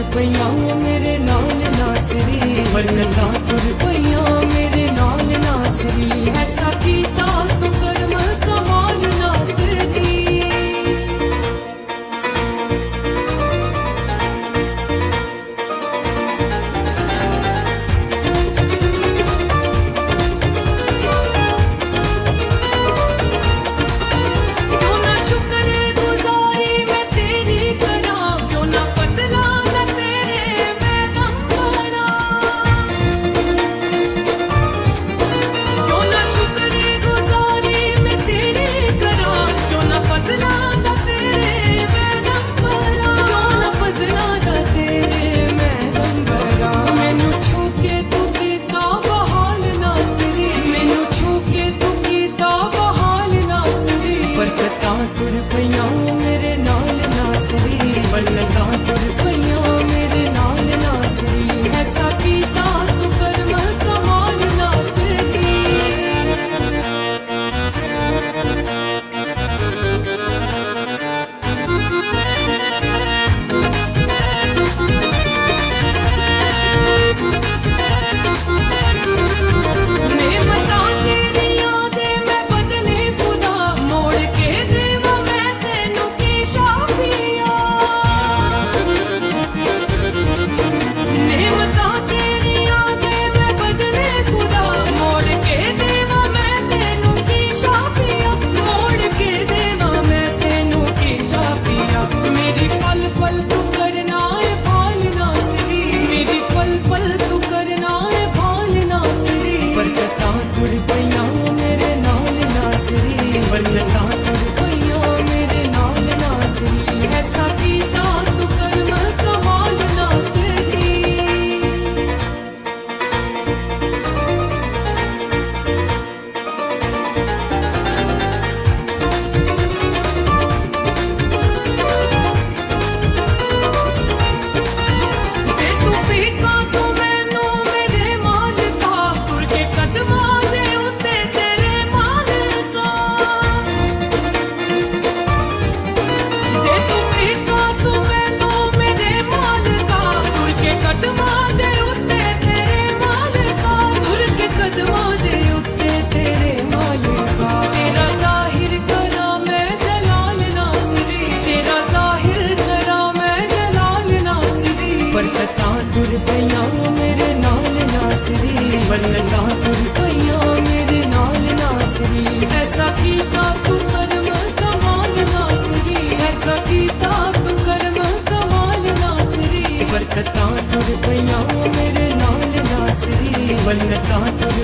पईयां मेरे नाल नासरी, बरकतां तुर पईयां मेरे नाल नासरी, ऐसा कीता तू करम कमाल नासरी। तुर पईयां मेरे नाल नासरी, बरकतां तुर पईयां मेरे नाल नासरी, ऐसा कीता तू करम कमाल नासरी। बरकतां तुर पईयां मेरे नाल नासरी, बरकतां तुर पईयां मेरे नाल नासरी, ऐसा कीता तू करम कमाल नासरी। बरकतां तुर पईयां मेरे नाल नासरी, बरकतां तुर पईयां मेरे नाल नासरी, ऐसा कीता तू करम कमाल नासरी, ऐसा कीता तू करम कमाल नासरी। बरकतां तुर पईयां मेरे नाल नासरी, बरकतां तुर